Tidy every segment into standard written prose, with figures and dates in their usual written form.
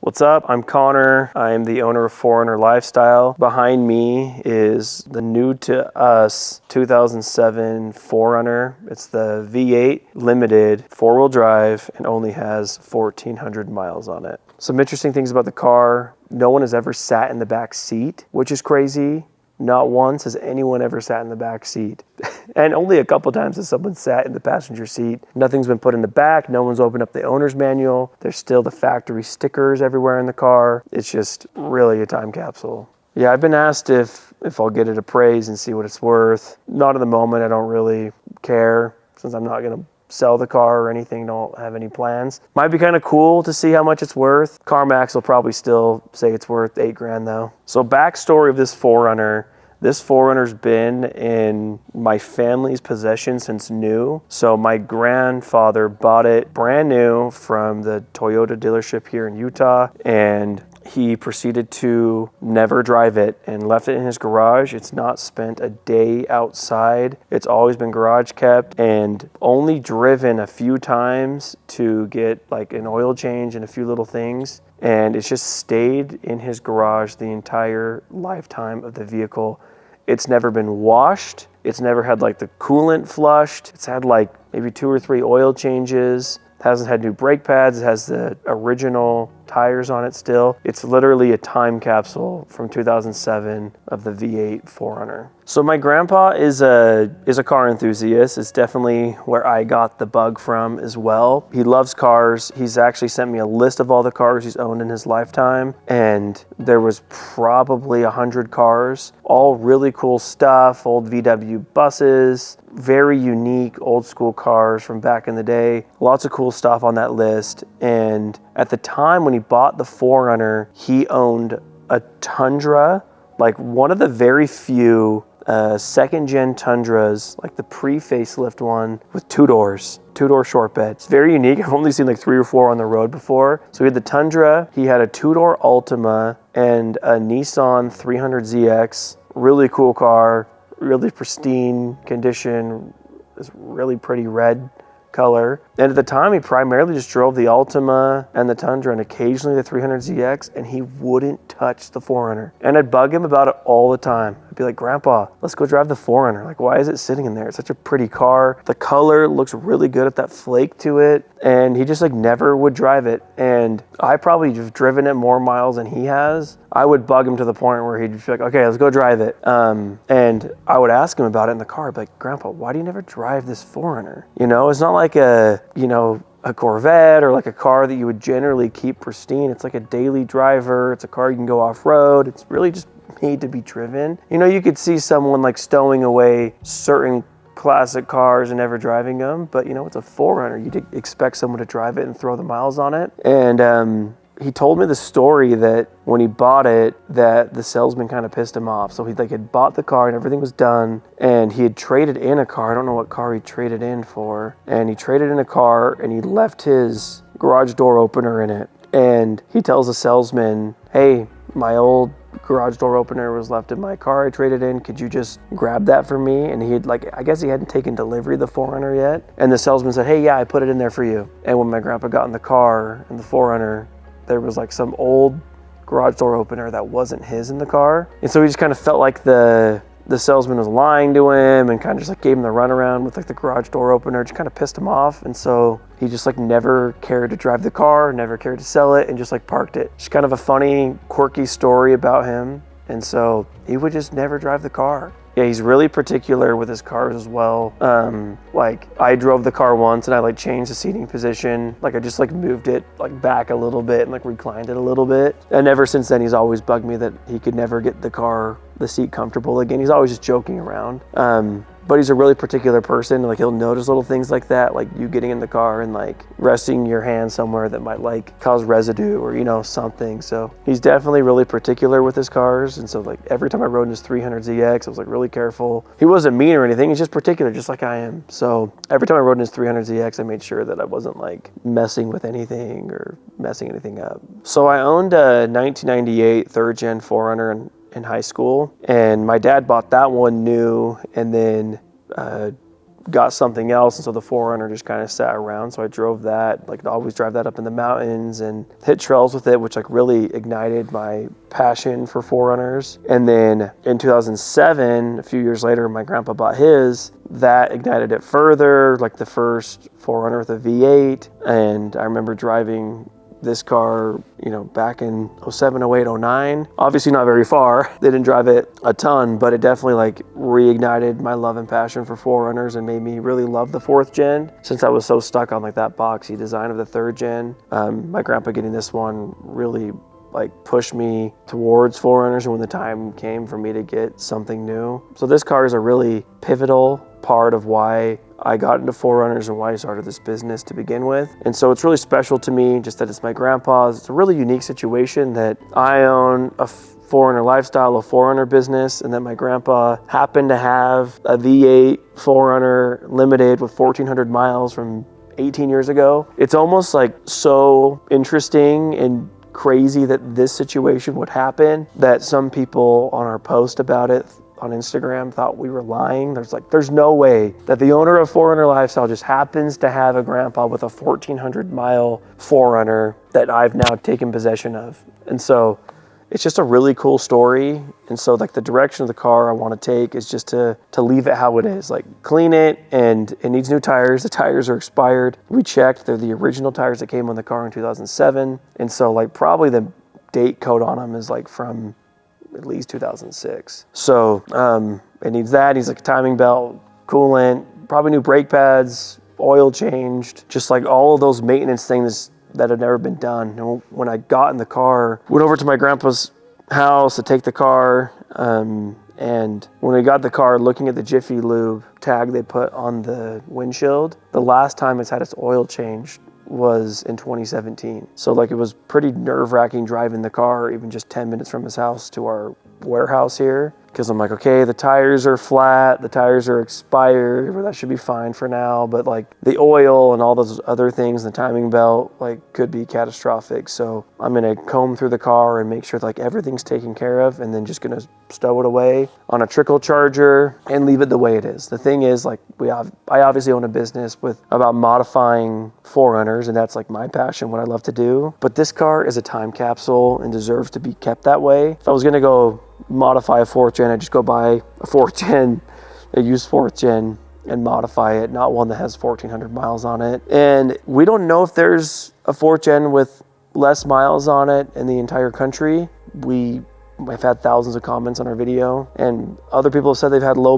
What's up? I'm Connor. I'm the owner of 4Runner Lifestyle. Behind me is the new to us 2007 4Runner. It's the V8 limited 4-wheel drive and only has 1,400 miles on it. Some interesting things about the car. No one has ever sat in the back seat, which is crazy. Not once has anyone ever sat in the back seat. And only a couple times has someone sat in the passenger seat. Nothing's been put in the back. No one's opened up the owner's manual. There's still the factory stickers everywhere in the car. It's just really a time capsule. Yeah, I've been asked if I'll get it appraised and see what it's worth. Not at the moment. I don't really care since I'm not going to sell the car or anything. Don't have any plans. Might be kind of cool to see how much it's worth. CarMax will probably still say it's worth $8,000 though. So backstory of this 4Runner. This 4Runner's been in my family's possession since new. So my grandfather bought it brand new from the Toyota dealership here in Utah, and he proceeded to never drive it and left it in his garage. It's not spent a day outside. It's always been garage kept and only driven a few times to get like an oil change and a few little things. And it's just stayed in his garage the entire lifetime of the vehicle. It's never been washed. It's never had like the coolant flushed. It's had like maybe 2 or 3 oil changes. It hasn't had new brake pads. It has the original tires on it still. It's literally a time capsule from 2007 of the V8 4Runner. So my grandpa is a car enthusiast. It's definitely where I got the bug from as well. He loves cars. He's actually sent me a list of all the cars he's owned in his lifetime, and there was probably 100 cars, all really cool stuff, old VW buses, very unique old school cars from back in the day. Lots of cool stuff on that list. And at the time when he bought the 4Runner, he owned a Tundra, like one of the very few second-gen Tundras, like the pre-facelift one with 2-door short bed. It's very unique. I've only seen like 3 or 4 on the road before. So he had the Tundra, he had a 2-door Altima, and a Nissan 300ZX. Really cool car, really pristine condition, this really pretty red color. And at the time, he primarily just drove the Altima and the Tundra and occasionally the 300ZX, and he wouldn't touch the 4Runner. And I'd bug him about it all the time. I'd be like, Grandpa, let's go drive the 4Runner. Like, why is it sitting in there? It's such a pretty car. The color looks really good at that flake to it. And he just like never would drive it. And I probably have driven it more miles than he has. I would bug him to the point where he'd be like, okay, let's go drive it. And I would ask him about it in the car. I'd be like, Grandpa, why do you never drive this 4Runner? You know, it's not like a Corvette or like a car that you would generally keep pristine. It's like a daily driver. It's a car you can go off-road. It's really just made to be driven. You know, you could see someone like stowing away certain classic cars and never driving them, but you know, it's a 4Runner. You'd expect someone to drive it and throw the miles on it. And he told me the story that when he bought it, that the salesman kind of pissed him off. So he had bought the car and everything was done, and he had traded in a car. I don't know what car he traded in for. And he traded in a car and he left his garage door opener in it. And he tells the salesman, hey, my old garage door opener was left in my car I traded in. Could you just grab that for me? And he had I guess he hadn't taken delivery of the 4Runner yet. And the salesman said, hey, yeah, I put it in there for you. And when my grandpa got in the car in the 4Runner, there was like some old garage door opener that wasn't his in the car. And so he just kind of felt like the salesman was lying to him and kind of just like gave him the runaround with like the garage door opener. Just kind of pissed him off. And so he just like never cared to drive the car, never cared to sell it, and just like parked it. Just kind of a funny, quirky story about him. And so he would just never drive the car. Yeah, he's really particular with his cars as well. Like I drove the car once and I like changed the seating position. Like I just like moved it like back a little bit and like reclined it a little bit. And ever since then, he's always bugged me that he could never get the seat comfortable again. He's always just joking around. But he's a really particular person. Like he'll notice little things like that, like you getting in the car and like resting your hand somewhere that might like cause residue or, you know, something. So he's definitely really particular with his cars. And so like every time I rode in his 300ZX, I was like really careful. He wasn't mean or anything. He's just particular, just like I am. So every time I rode in his 300ZX, I made sure that I wasn't like messing with anything or messing anything up. So I owned a 1998 third gen 4Runner in high school, and my dad bought that one new and then got something else, and so the 4Runner just kind of sat around. So I drove that, like, I'd always drive that up in the mountains and hit trails with it, which like really ignited my passion for 4Runners. And then in 2007, a few years later, my grandpa bought his. That ignited it further, like the first 4Runner with a V8. And I remember driving this car, you know, back in 07, 08, 09. Obviously not very far. They didn't drive it a ton, but it definitely like reignited my love and passion for 4Runners and made me really love the 4th gen, since I was so stuck on like that boxy design of the 3rd gen. My grandpa getting this one really like pushed me towards 4Runners, and when the time came for me to get something new. So this car is a really pivotal part of why I got into 4Runners and why I started this business to begin with. And so it's really special to me just that it's my grandpa's. It's a really unique situation that I own a 4Runner lifestyle, a 4Runner business, and that my grandpa happened to have a V8 4Runner limited with 1,400 miles from 18 years ago. It's almost like so interesting and crazy that this situation would happen, that some people on our post about it on Instagram thought we were lying. There's no way that the owner of 4Runner Lifestyle just happens to have a grandpa with a 1,400 mile 4Runner that I've now taken possession of. And so it's just a really cool story. And so like the direction of the car I want to take is just to leave it how it is, like clean it, and it needs new tires. The tires are expired. We checked, they're the original tires that came on the car in 2007. And so like probably the date code on them is like from at least 2006. So it needs that. It needs like a timing belt, coolant, probably new brake pads, oil changed, just like all of those maintenance things that had never been done. And when I got in the car, went over to my grandpa's house to take the car, and when we got the car, looking at the Jiffy Lube tag they put on the windshield, the last time it's had its oil changed was in 2017. So like it was pretty nerve-wracking driving the car, even just 10 minutes from his house to our warehouse here, because I'm like, okay, the tires are flat, the tires are expired, well, that should be fine for now, but like the oil and all those other things, the timing belt, like could be catastrophic. So I'm gonna comb through the car and make sure like everything's taken care of, and then just gonna stow it away on a trickle charger and leave it the way it is. The thing is, like I obviously own a business about modifying 4Runners, and that's like my passion, what I love to do. But this car is a time capsule and deserves to be kept that way. If I was gonna go modify a 4th gen, I'd just go buy a 4th gen, a used 4th gen, and modify it, not one that has 1,400 miles on it. And we don't know if there's a 4th gen with less miles on it in the entire country. I've had thousands of comments on our video, and other people have said they've had low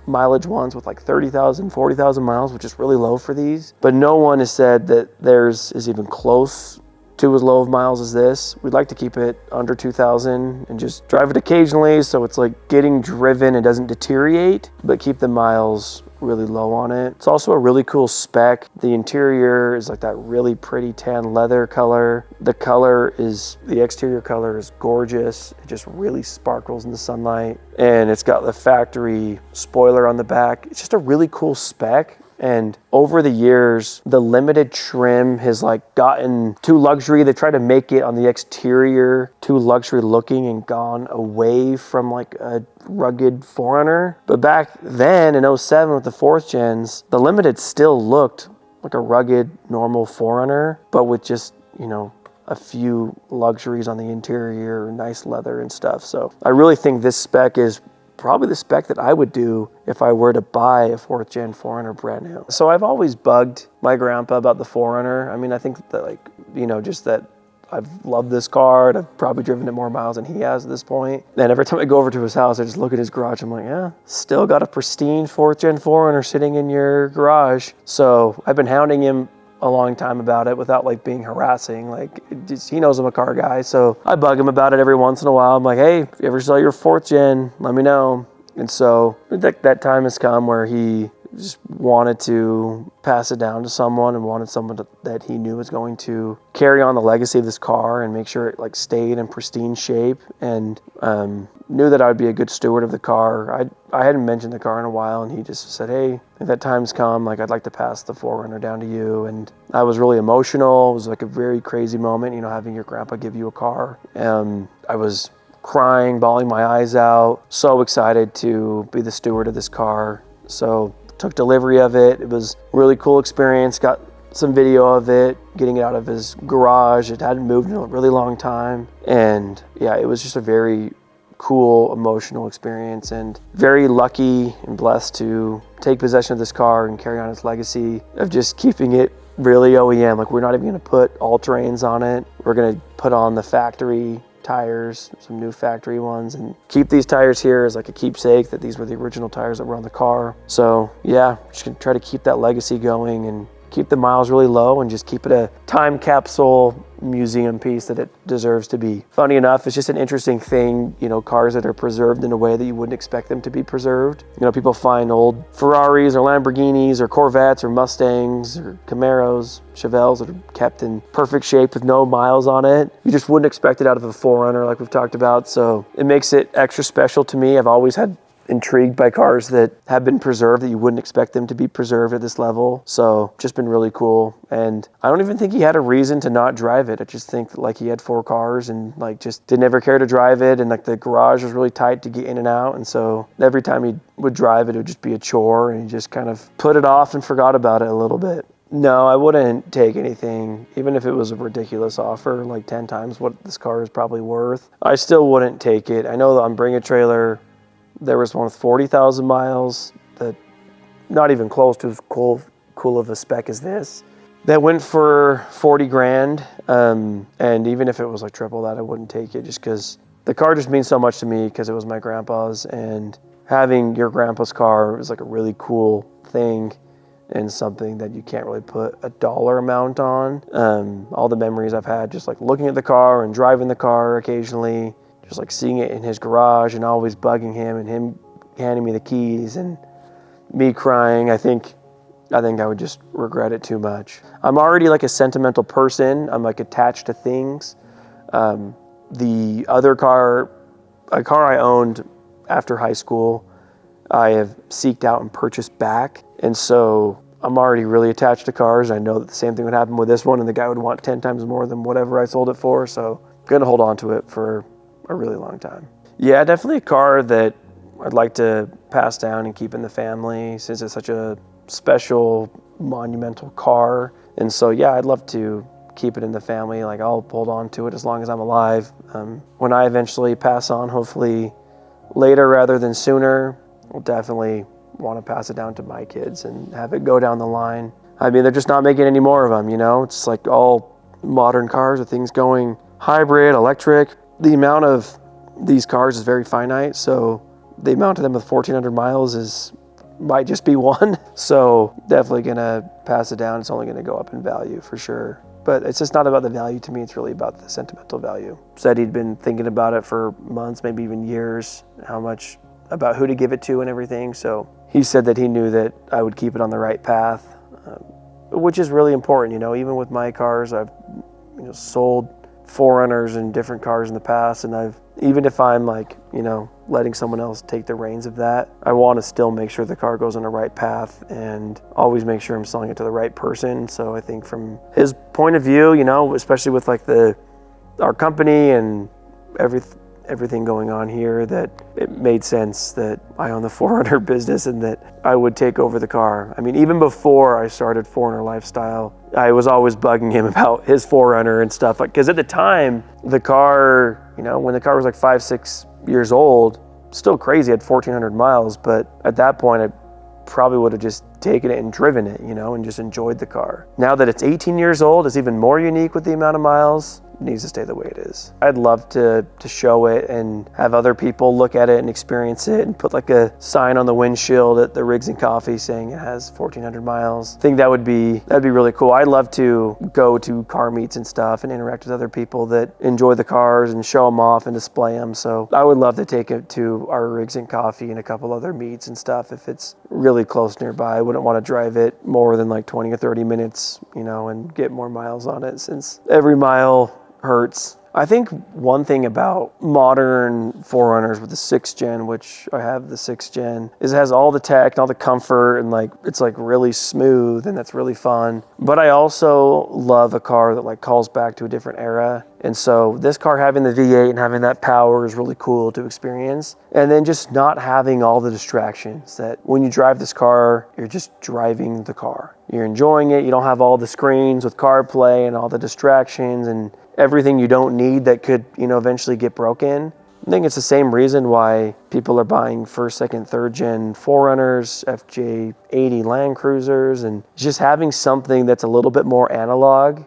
mileage ones with like 30,000, 40,000 miles, which is really low for these. But no one has said that theirs is even close to as low of miles as this. We'd like to keep it under 2,000 and just drive it occasionally, so it's like getting driven and doesn't deteriorate, but keep the miles really low on it. It's also a really cool spec. The interior is like that really pretty tan leather color. The exterior color is gorgeous. It just really sparkles in the sunlight. And it's got the factory spoiler on the back. It's just a really cool spec. And over the years, the limited trim has like gotten too luxury. They tried to make it on the exterior too luxury looking and gone away from like a rugged 4Runner. But back then in 07 with the 4th gens, the limited still looked like a rugged normal 4Runner, but with just, you know, a few luxuries on the interior, nice leather and stuff. So I really think this spec is probably the spec that I would do if I were to buy a 4th gen 4Runner brand new. So I've always bugged my grandpa about the 4Runner. I mean, I think that like, you know, just that I've loved this car and I've probably driven it more miles than he has at this point. And every time I go over to his house, I just look at his garage. I'm like, yeah, still got a pristine 4th gen 4Runner sitting in your garage. So I've been hounding him a long time about it without like being harassing. Like he knows I'm a car guy, so I bug him about it every once in a while. I'm like, hey, if you ever sell your 4th gen, let me know. And so that time has come where he just wanted to pass it down to someone and wanted someone that he knew was going to carry on the legacy of this car and make sure it like stayed in pristine shape, and knew that I would be a good steward of the car. I hadn't mentioned the car in a while, and he just said, hey, if that time's come, like I'd like to pass the 4Runner down to you. And I was really emotional. It was like a very crazy moment, you know, having your grandpa give you a car. I was crying, bawling my eyes out, so excited to be the steward of this car. So took delivery of it. It was a really cool experience. Got some video of it, getting it out of his garage. It hadn't moved in a really long time. And yeah, it was just a very cool, emotional experience, and very lucky and blessed to take possession of this car and carry on its legacy of just keeping it really OEM. Like, we're not even gonna put all-terrains on it. We're gonna put on the factory tires, some new factory ones, and keep these tires here as like a keepsake that these were the original tires that were on the car. So yeah, just gonna try to keep that legacy going and keep the miles really low and just keep it a time capsule museum piece that it deserves to be. Funny enough, it's just an interesting thing, you know, cars that are preserved in a way that you wouldn't expect them to be preserved. You know, people find old Ferraris or Lamborghinis or Corvettes or Mustangs or Camaros, Chevelles that are kept in perfect shape with no miles on it. You just wouldn't expect it out of a 4Runner like we've talked about. So it makes it extra special to me. I've always had intrigued by cars that have been preserved that you wouldn't expect them to be preserved at this level. So just been really cool. And I don't even think he had a reason to not drive it. I just think like he had 4 cars and like just didn't ever care to drive it. And like the garage was really tight to get in and out. And so every time he would drive it, it would just be a chore, and he just kind of put it off and forgot about it a little bit. No, I wouldn't take anything, even if it was a ridiculous offer, like 10 times what this car is probably worth. I still wouldn't take it. I know that on Bring a Trailer, there was one with 40,000 miles that not even close to as cool of a spec as this. That went for 40 grand. And even if it was like triple that, I wouldn't take it just because the car just means so much to me because it was my grandpa's, and having your grandpa's car is like a really cool thing and something that you can't really put a dollar amount on. All the memories I've had just like looking at the car and driving the car occasionally, just like seeing it in his garage and always bugging him and him handing me the keys and me crying. I think I would just regret it too much. I'm already like a sentimental person. I'm like attached to things. The other car, a car I owned after high school, I have seeked out and purchased back. And so I'm already really attached to cars. I know that the same thing would happen with this one, and the guy would want 10 times more than whatever I sold it for. So I'm gonna hold on to it for a really long time. Yeah, definitely a car that I'd like to pass down and keep in the family since it's such a special, monumental car. And so yeah, I'd love to keep it in the family. Like, I'll hold on to it as long as I'm alive. When I eventually pass on, hopefully later rather than sooner, I'll definitely want to pass it down to my kids and have it go down the line. I mean, they're just not making any more of them, you know? It's like all modern cars with things going hybrid, electric. The amount of these cars is very finite, so the amount of them with 1,400 miles might just be one. So definitely gonna pass it down. It's only gonna go up in value for sure. But it's just not about the value to me, it's really about the sentimental value. Said he'd been thinking about it for months, maybe even years, about who to give it to and everything. So he said that he knew that I would keep it on the right path, which is really important. You know, even with my cars, I've sold 4Runners and different cars in the past, and even if I'm like, letting someone else take the reins of that, I want to still make sure the car goes on the right path and always make sure I'm selling it to the right person. So I think from his point of view, especially with like our company and everything going on here, that it made sense that I own the 4Runner business and that I would take over the car. I mean, even before I started 4Runner Lifestyle, I was always bugging him about his 4Runner and stuff. Because at the time, the car, when the car was like 5-6 years old, still crazy, had 1,400 miles. But at that point, I probably would have just taken it and driven it, and just enjoyed the car. Now that it's 18 years old, it's even more unique with the amount of miles. It needs to stay the way it is. I'd love to show it and have other people look at it and experience it and put like a sign on the windshield at the Rigs and Coffee saying it has 1,400 miles. I think that'd be really cool. I'd love to go to car meets and stuff and interact with other people that enjoy the cars and show them off and display them. So I would love to take it to our Rigs and Coffee and a couple other meets and stuff if it's really close nearby. I wouldn't want to drive it more than like 20 or 30 minutes, and get more miles on it, since every mile hertz. I think one thing about modern 4Runners with the 6th gen, which I have the 6th gen, is it has all the tech and all the comfort, and like it's like really smooth, and that's really fun. But I also love a car that like calls back to a different era. And so this car having the V8 and having that power is really cool to experience. And then just not having all the distractions that when you drive this car, you're just driving the car. You're enjoying it. You don't have all the screens with CarPlay and all the distractions and everything you don't need that could, eventually get broken. I think it's the same reason why people are buying 1st, 2nd, 3rd gen 4Runners, FJ80 Land Cruisers, and just having something that's a little bit more analog,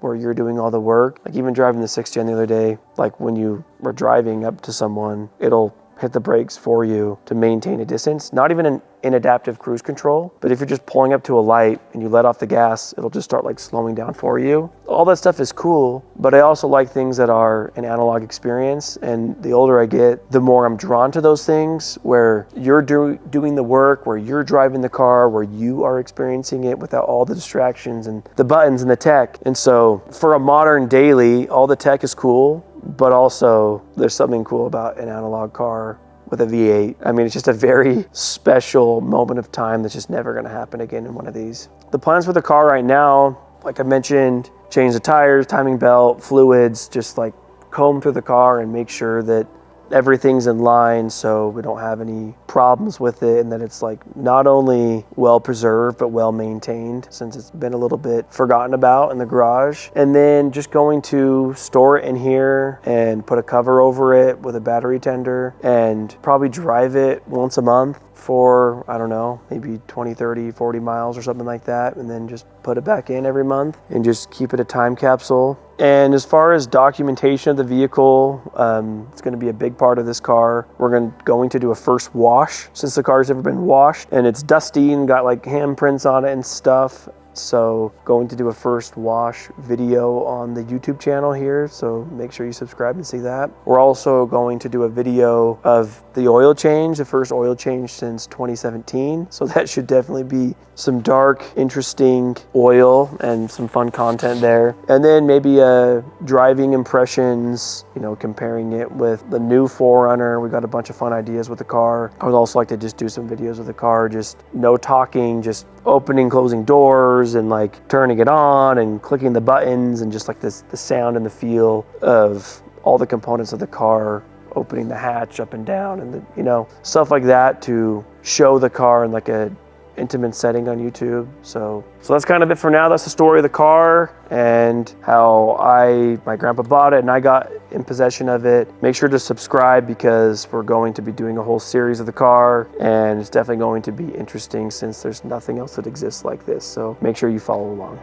where you're doing all the work. Like even driving the 6th gen the other day, like when you were driving up to someone, it'll hit the brakes for you to maintain a distance. Not even in adaptive cruise control, but if you're just pulling up to a light and you let off the gas, it'll just start like slowing down for you. All that stuff is cool, but I also like things that are an analog experience. And the older I get, the more I'm drawn to those things where you're doing the work, where you're driving the car, where you are experiencing it without all the distractions and the buttons and the tech. And so for a modern daily, all the tech is cool, but also there's something cool about an analog car with a V8. I mean, it's just a very special moment of time that's just never gonna happen again in one of these. The plans for the car right now, like I mentioned, change the tires, timing belt, fluids, just like comb through the car and make sure that everything's in line so we don't have any problems with it, and that it's like not only well preserved but well maintained, since it's been a little bit forgotten about in the garage. And then just going to store it in here and put a cover over it with a battery tender and probably drive it once a month for, I don't know, maybe 20, 30, 40 miles or something like that, and then just put it back in every month and just keep it a time capsule. And as far as documentation of the vehicle, it's going to be a big part of this car. We're going to do a first wash, since the car's never been washed and it's dusty and got like handprints on it and stuff. So going to do a first wash video on the YouTube channel here, so make sure you subscribe and see that. We're also going to do a video of the oil change, the first oil change since 2017. So that should definitely be some dark, interesting oil and some fun content there. And then maybe driving impressions, comparing it with the new 4Runner. We got a bunch of fun ideas with the car. I would also like to just do some videos of the car, just no talking, just opening, closing doors and like turning it on and clicking the buttons, and just like the sound and the feel of all the components of the car, opening the hatch up and down, and stuff like that, to show the car in like a intimate setting on YouTube. So that's kind of it for now. That's the story of the car and how my grandpa bought it and I got in possession of it. Make sure to subscribe because we're going to be doing a whole series of the car, and it's definitely going to be interesting since there's nothing else that exists like this. So make sure you follow along.